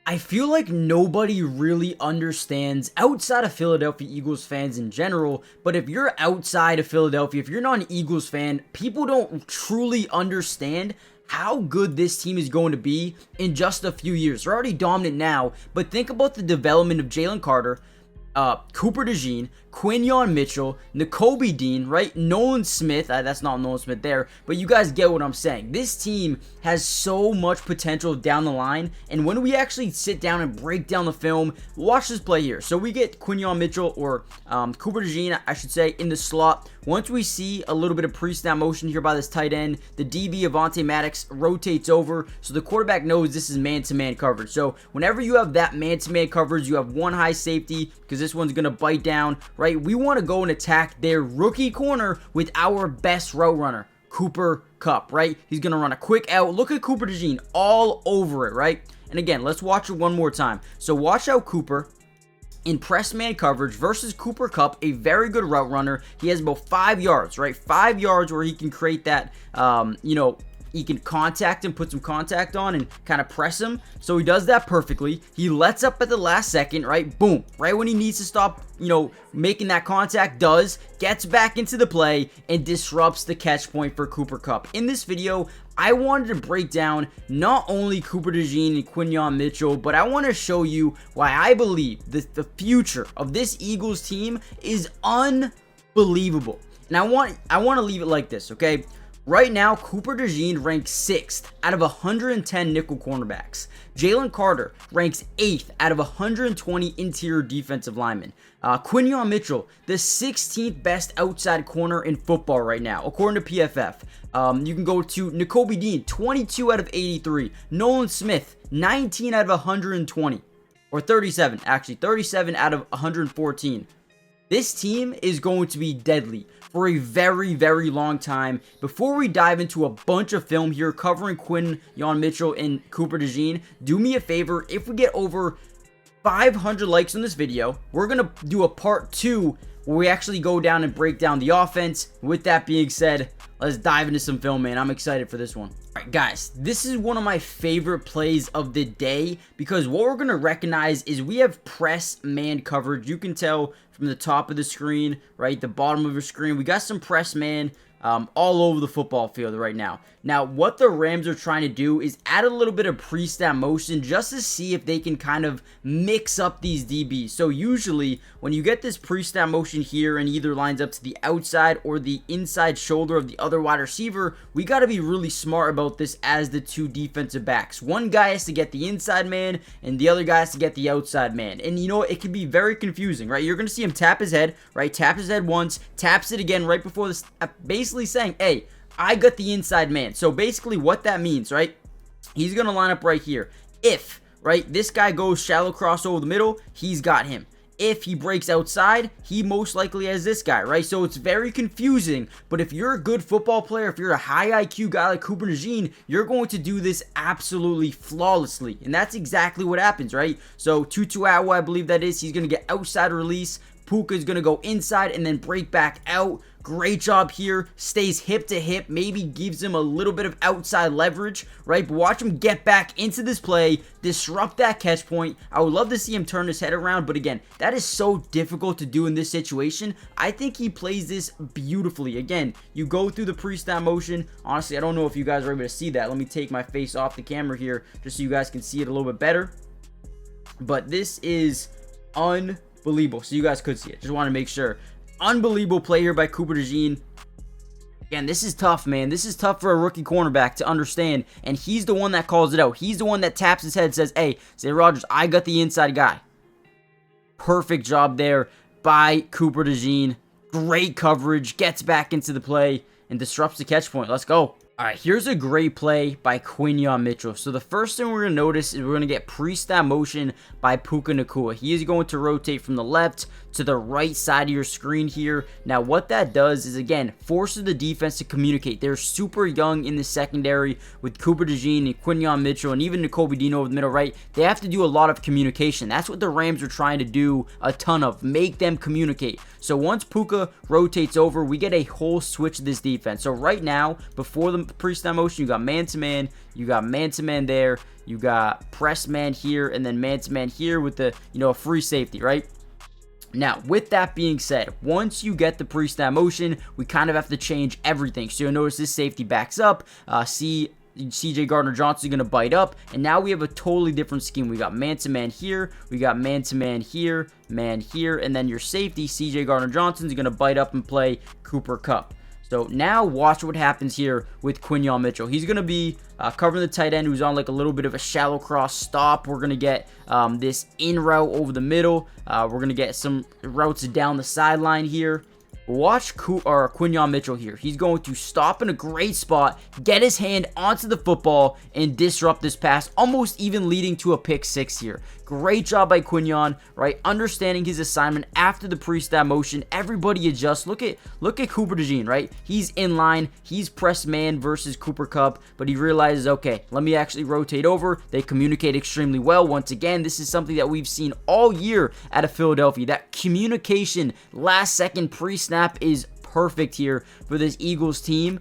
I feel like nobody really understands outside of Philadelphia Eagles fans in general, but if you're outside of Philadelphia, if you're not an Eagles fan, people don't truly understand how good this team is going to be in just a few years. They're already dominant now, but think about the development of Jalen Carter, Cooper DeJean, Quinyon Mitchell, Nakobe Dean, right? Nolan Smith. That's not Nolan Smith there, but you guys get what I'm saying. This team has so much potential down the line, and when we actually sit down and break down the film, watch this play here. So we get Quinyon Mitchell, or Cooper DeJean, I should say, in the slot. Once we see a little bit of pre-snap motion here by this tight end, the DB, Avonte Maddox, rotates over, so the quarterback knows this is man-to-man coverage. So whenever you have that man-to-man coverage, you have one high safety, because this one's going to bite down, right? We want to go and attack their rookie corner with our best route runner, Cooper Kupp, right? He's going to run a quick out. Look at Cooper DeJean all over it, right? And again, let's watch it one more time. So watch out Cooper in press man coverage versus Cooper Kupp, a very good route runner. He has about 5 yards, right? 5 yards where he can create that, he can contact him, put some contact on, and kind of press him. So he does that perfectly. He lets up at the last second, right? Boom. Right when he needs to stop, making that contact, gets back into the play, and disrupts the catch point for Cooper Kupp. In this video, I wanted to break down not only Cooper DeJean and Quinyon Mitchell, but I want to show you why I believe the future of this Eagles team is unbelievable. And I want to leave it like this, okay? Right now, Cooper DeJean ranks 6th out of 110 nickel cornerbacks. Jalen Carter ranks 8th out of 120 interior defensive linemen. Quinyon Mitchell, the 16th best outside corner in football right now, according to PFF. You can go to Nakobe Dean, 22 out of 83. Nolan Smith, 19 out of 120. Or 37, actually. 37 out of 114. This team is going to be deadly for a very, very long time. Before we dive into a bunch of film here covering Quinyon Mitchell and Cooper DeJean, do me a favor. If we get over 500 likes on this video, we're going to do a part 2 where we actually go down and break down the offense. With that being said, let's dive into some film, man. I'm excited for this one. Alright guys, this is one of my favorite plays of the day because what we're going to recognize is we have press man coverage. You can tell from the top of the screen, right, the bottom of your screen, we got some press man all over the football field right now. Now, what the Rams are trying to do is add a little bit of pre-snap motion just to see if they can kind of mix up these DBs. So usually, when you get this pre-snap motion here and either lines up to the outside or the inside shoulder of the other wide receiver, we got to be really smart about this as the two defensive backs. One guy has to get the inside man, and the other guy has to get the outside man. And you know, it can be very confusing, right? You're going to see him tap his head, right? Tap his head once, taps it again right before this, basically saying, hey, I got the inside man. So basically what that means, right, he's going to line up right here. If, right, this guy goes shallow cross over the middle, he's got him. If he breaks outside, he most likely has this guy, right? So it's very confusing, but if you're a good football player, if you're a high IQ guy like Cooper DeJean, you're going to do this absolutely flawlessly, and that's exactly what happens, right? So Tutu Atwell, I believe that is, he's going to get outside release. Puka is going to go inside and then break back out. Great job here. Stays hip to hip. Maybe gives him a little bit of outside leverage, right? But watch him get back into this play, disrupt that catch point. I would love to see him turn his head around, but again, that is so difficult to do in this situation. I think he plays this beautifully. Again, you go through the pre-snap motion. Honestly, I don't know if you guys are able to see that. Let me take my face off the camera here just so you guys can see it a little bit better. But this is unbelievable. So you guys could see it. Just want to make sure. Unbelievable play here by Cooper DeJean. Again, this is tough, man. This is tough for a rookie cornerback to understand. And he's the one that calls it out. He's the one that taps his head and says, hey, Zay Rodgers, I got the inside guy. Perfect job there by Cooper DeJean. Great coverage. Gets back into the play and disrupts the catch point. Let's go. All right, here's a great play by Quinyon Mitchell. So the first thing we're going to notice is we're going to get pre-snap motion by Puka Nacua. He is going to rotate from the left to the right side of your screen here. Now, what that does is, again, forces the defense to communicate. They're super young in the secondary with Cooper DeJean and Quinyon Mitchell and even Nakobe Dean over the middle, right? They have to do a lot of communication. That's what the Rams are trying to do a ton of, make them communicate. So once Puka rotates over, we get a whole switch of this defense. So right now, before the from pre-snap motion, you got man-to-man, you got man-to-man there, you got press man here, and then man-to-man here with the, a free safety, right? Now, with that being said, once you get the pre-snap motion, we kind of have to change everything. So you'll notice this safety backs up. CJ Gardner-Johnson is going to bite up, and now we have a totally different scheme. We got man-to-man here, we got man-to-man here, man here, and then your safety, CJ Gardner-Johnson, is going to bite up and play Cooper Kupp. So now watch what happens here with Quinyon Mitchell. He's going to be covering the tight end who's on like a little bit of a shallow cross stop. We're going to get this in route over the middle. We're going to get some routes down the sideline here. Watch Quinyon Mitchell here. He's going to stop in a great spot, get his hand onto the football, and disrupt this pass, almost even leading to a pick six here. Great job by Quinyon, right? Understanding his assignment after the pre-snap motion. Everybody adjusts. Look at Cooper DeJean, right? He's in line. He's press man versus Cooper Kupp, but he realizes, okay, let me actually rotate over. They communicate extremely well. Once again, this is something that we've seen all year out of Philadelphia. That communication, last second pre-snap is perfect here for this Eagles team.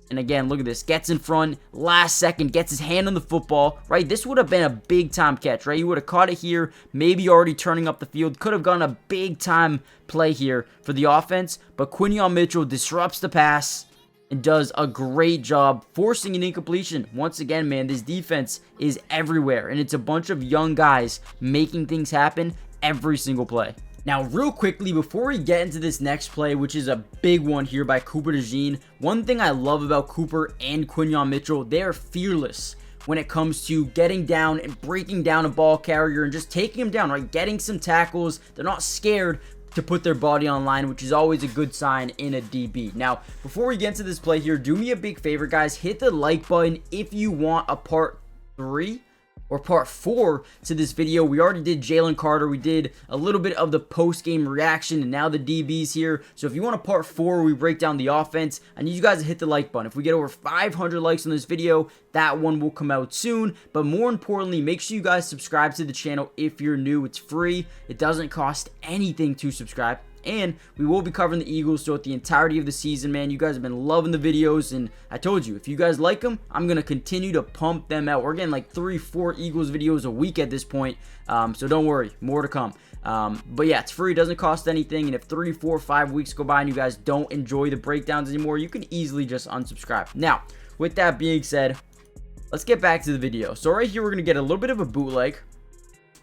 And again, look at this. Gets in front, last second, gets his hand on the football, right? This would have been a big-time catch, right? He would have caught it here, maybe already turning up the field. Could have gone a big-time play here for the offense. But Quinyon Mitchell disrupts the pass and does a great job forcing an incompletion. Once again, man, this defense is everywhere. And it's a bunch of young guys making things happen every single play. Now, real quickly, before we get into this next play, which is a big one here by Cooper DeJean, one thing I love about Cooper and Quinyon Mitchell, they are fearless when it comes to getting down and breaking down a ball carrier and just taking him down, right? Getting some tackles. They're not scared to put their body on line, which is always a good sign in a DB. Now, before we get into this play here, do me a big favor, guys. Hit the like button if you want a part 3 or part 4 to this video. We already did Jalen Carter. We did a little bit of the post-game reaction, and now the DBs here. So if you want a part 4 where we break down the offense, I need you guys to hit the like button. If we get over 500 likes on this video, that one will come out soon. But more importantly, make sure you guys subscribe to the channel if you're new. It's free. It doesn't cost anything to subscribe. And we will be covering the Eagles throughout the entirety of the season, man. You guys have been loving the videos, and I told you, if you guys like them, I'm going to continue to pump them out. We're getting like 3-4 Eagles videos a week at this point, so don't worry, more to come. But yeah, it's free, doesn't cost anything, and if 3, 4, 5 weeks go by and you guys don't enjoy the breakdowns anymore, you can easily just unsubscribe. Now, with that being said, let's get back to the video. So right here, we're going to get a little bit of a bootleg.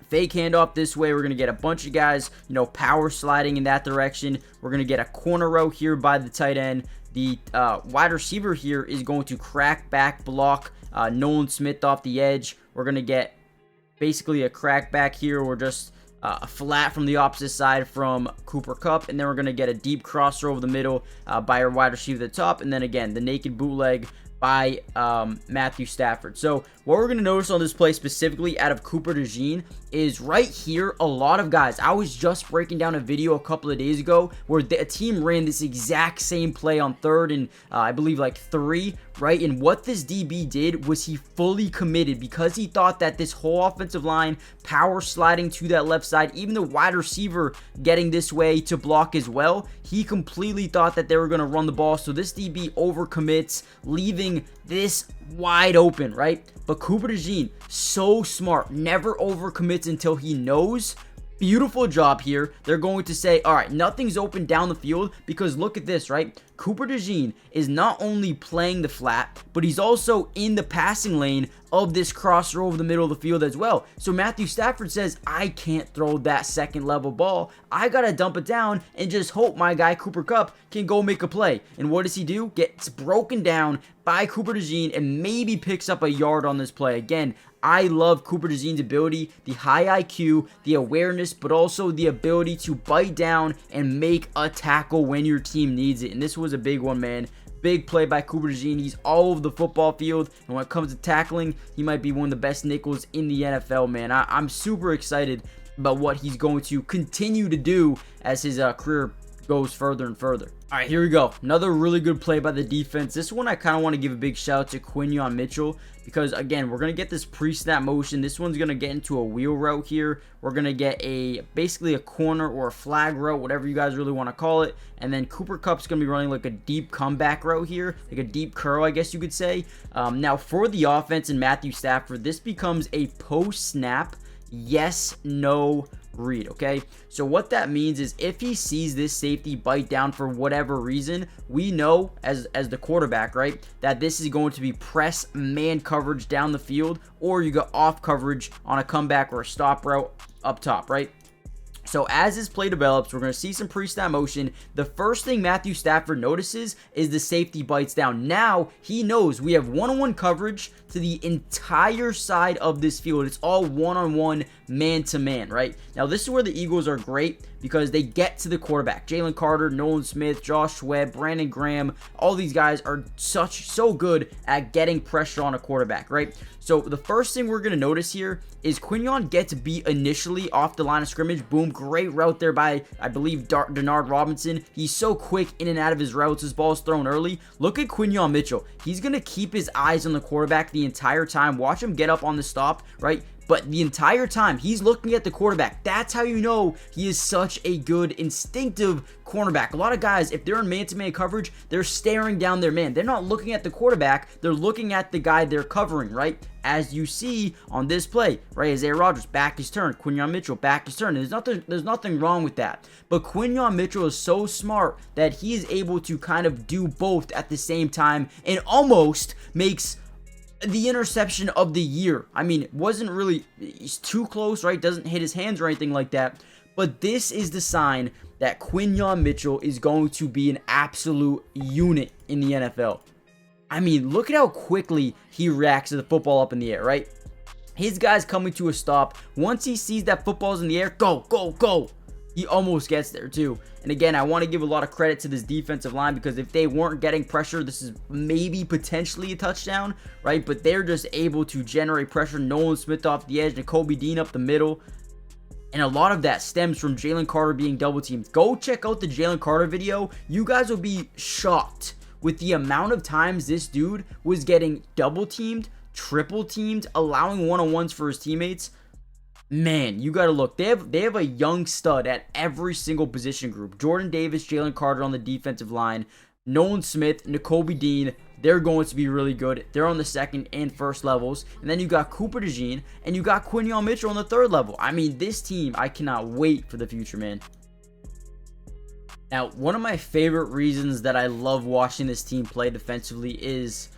Fake handoff this way. We're going to get a bunch of guys, power sliding in that direction. We're going to get a corner row here by the tight end. The wide receiver here is going to crack back block Nolan Smith off the edge. We're going to get basically a crack back here, or just a flat from the opposite side from Cooper Kupp. And then we're going to get a deep crosser over the middle by our wide receiver at the top. And then again, the naked bootleg by Matthew Stafford. So what we're going to notice on this play specifically out of Cooper DeJean is right here, a lot of guys. I was just breaking down a video a couple of days ago where a team ran this exact same play on 3rd and I believe like 3, right? And what this DB did was he fully committed because he thought that this whole offensive line power sliding to that left side, even the wide receiver getting this way to block as well, he completely thought that they were going to run the ball. So this DB overcommits, leaving this wide open, right? But Cooper DeJean, so smart, never overcommits until he knows. Beautiful job here. They're going to say, all right, nothing's open down the field, because look at this, right? Cooper DeJean is not only playing the flat, but he's also in the passing lane of this crosser over the middle of the field as well. So Matthew Stafford says, I can't throw that second level ball. I got to dump it down and just hope my guy Cooper Kupp can go make a play. And what does he do? Gets broken down by Cooper DeJean and maybe picks up a yard on this play. Again, I love Cooper DeJean's ability, the high IQ, the awareness, but also the ability to bite down and make a tackle when your team needs it. And this was a big one, man. Big play by Cooper DeJean. He's all over the football field, and when it comes to tackling, he might be one of the best nickels in the NFL, man. I'm super excited about what he's going to continue to do as his career goes further and further. All right, here we go. Another really good play by the defense. This one I kind of want to give a big shout out to Quinyon Mitchell because, again, we're going to get this pre-snap motion. This one's going to get into a wheel route here. We're going to get basically a corner or a flag route, whatever you guys really want to call it. And then Cooper Kupp's going to be running like a deep comeback route here, like a deep curl, I guess you could say. Now, for the offense and Matthew Stafford, this becomes a post-snap yes, no read, okay? So what that means is if he sees this safety bite down for whatever reason, we know as the quarterback, right, that this is going to be press man coverage down the field, or you got off coverage on a comeback or a stop route up top, right? So as this play develops, we're going to see some pre-snap motion. The first thing Matthew Stafford notices is the safety bites down. Now he knows we have one-on-one coverage to the entire side of this field. It's all one-on-one, man-to-man, right? Now this is where the Eagles are great because they get to the quarterback. Jalen Carter, Nolan Smith, Josh Webb, Brandon Graham, all these guys are so good at getting pressure on a quarterback, right? So the first thing we're going to notice here is Quinyon gets beat initially off the line of scrimmage. Boom, great route there by, I believe, Denard Robinson. He's so quick in and out of his routes. His ball is thrown early. Look at Quinyon Mitchell. He's going to keep his eyes on the quarterback the entire time. Watch him get up on the stop, right? But the entire time, he's looking at the quarterback. That's how you know he is such a good instinctive cornerback. A lot of guys, if they're in man-to-man coverage, they're staring down their man. They're not looking at the quarterback. They're looking at the guy they're covering, right? As you see on this play, right? Isaiah Rodgers, back his turn. Quinyon Mitchell, back his turn. There's nothing wrong with that. But Quinyon Mitchell is so smart that he is able to kind of do both at the same time and almost makes the interception of the year. I mean, it wasn't really, he's too close, right? Doesn't hit his hands or anything like that. But this is the sign that Quinyon Mitchell is going to be an absolute unit in the NFL. I mean, look at how quickly he reacts to the football up in the air, right? His guy's coming to a stop. Once he sees that football's in the air, go, go, go. He almost gets there too. And again, I want to give a lot of credit to this defensive line because if they weren't getting pressure, this is maybe potentially a touchdown, right? But they're just able to generate pressure. Nolan Smith off the edge, Nakobe Dean up the middle. And a lot of that stems from Jalen Carter being double teamed. Go check out the Jalen Carter video. You guys will be shocked with the amount of times this dude was getting double teamed, triple teamed, allowing one-on-ones for his teammates. Man, you gotta look. They have a young stud at every single position group. Jordan Davis, Jalen Carter on the defensive line, Nolan Smith, Nakobe Dean. They're going to be really good. They're on the second and first levels. And then you got Cooper DeJean and you got Quinyon Mitchell on the third level. I mean, this team, I cannot wait for the future, man. Now, one of my favorite reasons that I love watching this team play defensively is,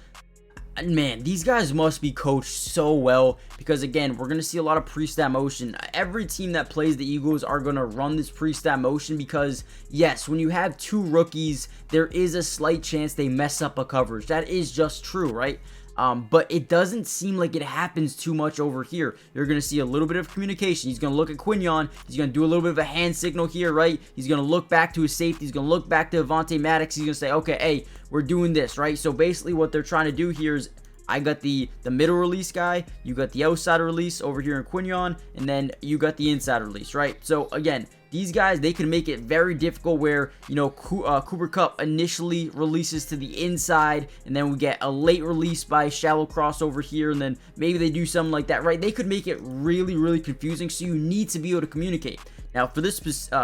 man, these guys must be coached so well because, again, we're going to see a lot of pre-snap motion. Every team that plays the Eagles are going to run this pre-snap motion because, yes, when you have two rookies, there is a slight chance they mess up a coverage. That is just true, right? But it doesn't seem like it happens too much over here. You're going to see a little bit of communication. He's going to look at Quinyon. He's going to do a little bit of a hand signal here, right? He's going to look back to his safety. He's going to look back to Avonte Maddox. He's going to say, okay, hey, we're doing this, right? So basically what they're trying to do here is I got the middle release guy, you got the outside release over here in Quinyon, and then you got the inside release, right? So again, these guys, they can make it very difficult where, you know, Cooper Kupp initially releases to the inside, and then we get a late release by shallow crossover here, and then maybe they do something like that, right? They could make it really, really confusing, so you need to be able to communicate. Now, for this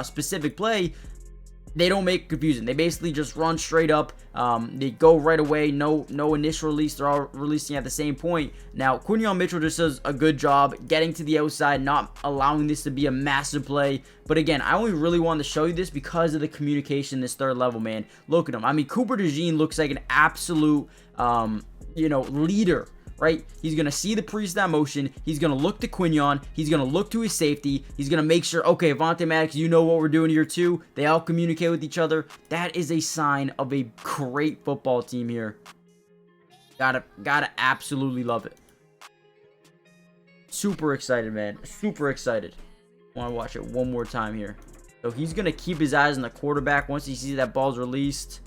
specific play, they don't make it confusing. They basically just run straight up. They go right away. No initial release. They're all releasing at the same point. Now, Quinyon Mitchell just does a good job getting to the outside, not allowing this to be a massive play. But again, I only really wanted to show you this because of the communication this third level, man. Look at him. I mean, Cooper DeJean looks like an absolute, leader. Right? He's going to see the pre-snap motion. He's going to look to Quinyon. He's going to look to his safety. He's going to make sure, okay, Avonte Maddox, you know what we're doing here too. They all communicate with each other. That is a sign of a great football team here. Gotta absolutely love it. Super excited, man. Super excited. Want to watch it one more time here. So he's going to keep his eyes on the quarterback once he sees that ball's released.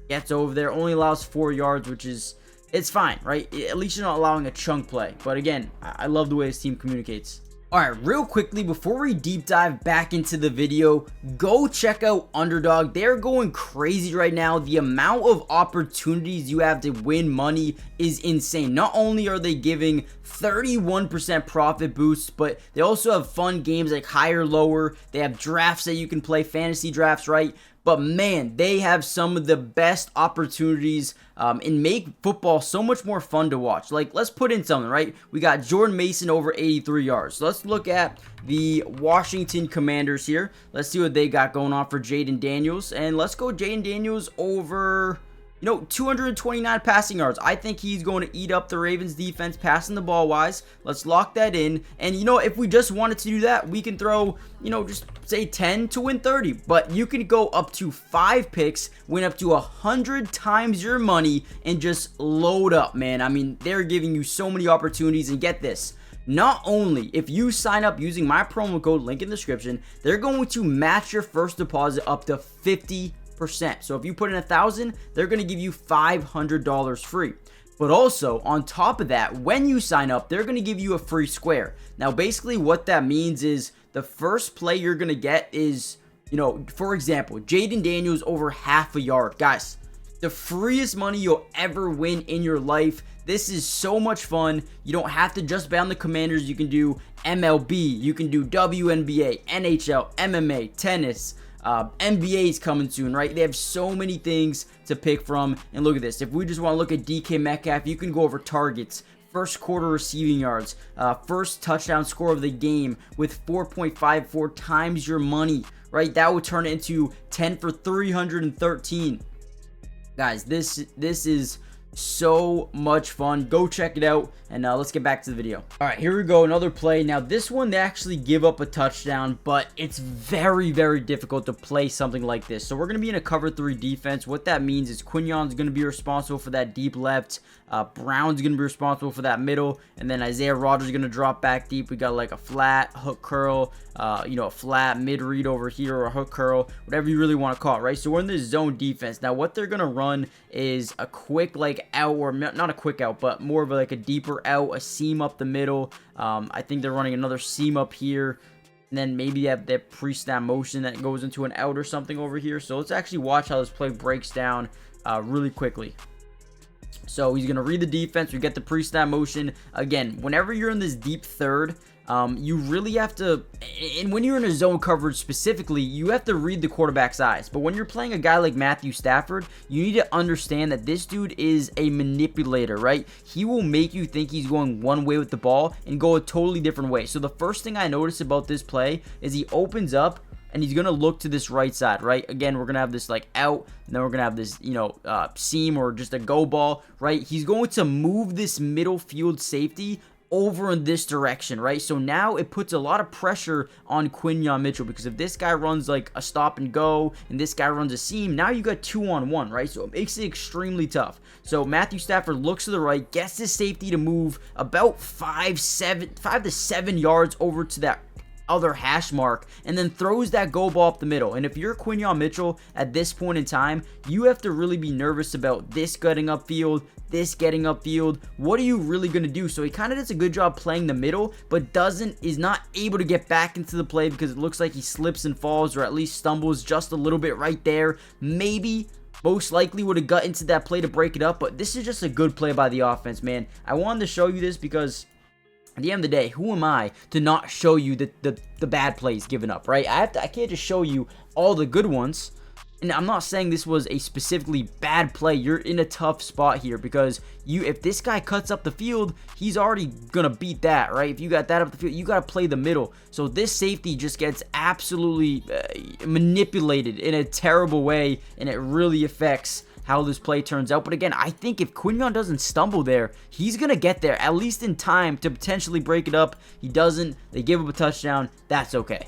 Gets over there. Only allows 4 yards, which is... it's fine, right? At least you're not allowing a chunk play. But again, I love the way this team communicates. Alright, real quickly, before we deep dive back into the video, go check out Underdog. They're going crazy right now. The amount of opportunities you have to win money is insane. Not only are they giving 31% profit boosts, but they also have fun games like higher, lower. They have drafts that you can play, fantasy drafts, right? But man, they have some of the best opportunities and make football so much more fun to watch. Like, let's put in something, right? We got Jordan Mason over 83 yards. So let's look at the Washington Commanders here. Let's see what they got going on for Jaden Daniels. And let's go Jaden Daniels over, 229 passing yards. I think he's going to eat up the Ravens defense passing the ball wise. Let's lock that in. And if we just wanted to do that, we can throw, just say 10 to win 30. But you can go up to 5 picks, win up to 100 times your money, and just load up, man. I mean, they're giving you so many opportunities. And get this. Not only, if you sign up using my promo code, link in the description, they're going to match your first deposit up to 50%. So if you put in $1,000, they're going to give you $500 free. But also, on top of that, when you sign up, they're going to give you a free square. Now, basically what that means is the first play you're going to get is, for example, Jaden Daniels over half a yard. Guys, the freest money you'll ever win in your life. This is so much fun. You don't have to just bet on the Commanders. You can do MLB, you can do WNBA, NHL, MMA, tennis, NBA is coming soon, right? They have so many things to pick from. And look at this. If we just want to look at DK Metcalf, you can go over targets, first quarter receiving yards, first touchdown score of the game with 4.54 times your money, right? That would turn it into 10 for 313. Guys, this is so much fun. Go check it out, and let's get back to the video. All right, here we go. Another play. Now, this one, they actually give up a touchdown, but it's very, very difficult to play something like this. So we're going to be in a cover 3 defense. What that means is Quignon's going to be responsible for that deep left. Brown's going to be responsible for that middle, and then Isaiah Rodgers is going to drop back deep. We got like a flat hook curl, a flat mid read over here, or a hook curl, whatever you really want to call it, right? So we're in this zone defense. Now, what they're going to run is a quick out, or not a quick out, but more of like a deeper out, a seam up the middle. I think they're running another seam up here. And then maybe you have that pre-snap motion that goes into an out or something over here. So let's actually watch how this play breaks down really quickly. So he's going to read the defense. We get the pre-snap motion. Again, whenever you're in this deep third, you really have to, and when you're in a zone coverage specifically, you have to read the quarterback's eyes. But when you're playing a guy like Matthew Stafford, you need to understand that this dude is a manipulator, right? He will make you think he's going one way with the ball and go a totally different way. So the first thing I noticed about this play is he opens up, and he's going to look to this right side, right? Again, we're going to have this like out, and then we're going to have this, seam or just a go ball, right? He's going to move this middle field safety over in this direction, right? So now it puts a lot of pressure on Quinyon Mitchell, because if this guy runs like a stop and go and this guy runs a seam, now you got 2-on-1, right? So it makes it extremely tough. So Matthew Stafford looks to the right, gets his safety to move about 5 to 7 yards over to that other hash mark, and then throws that go ball up the middle. And if you're Quinyon Mitchell at this point in time, you have to really be nervous about this getting upfield, this getting upfield. What are you really going to do? So he kind of does a good job playing the middle, but is not able to get back into the play because it looks like he slips and falls, or at least stumbles just a little bit right there. Maybe, most likely would have got into that play to break it up, but this is just a good play by the offense, man. I wanted to show you this because at the end of the day, who am I to not show you the bad plays given up, right? I can't just show you all the good ones. And I'm not saying this was a specifically bad play. You're in a tough spot here because if this guy cuts up the field, he's already gonna beat that, right? If you got that up the field, you gotta play the middle. So this safety just gets absolutely manipulated in a terrible way, and it really affects how this play turns out. But again, I think if Quinyon doesn't stumble there, he's going to get there at least in time to potentially break it up. He doesn't. They give up a touchdown. That's okay.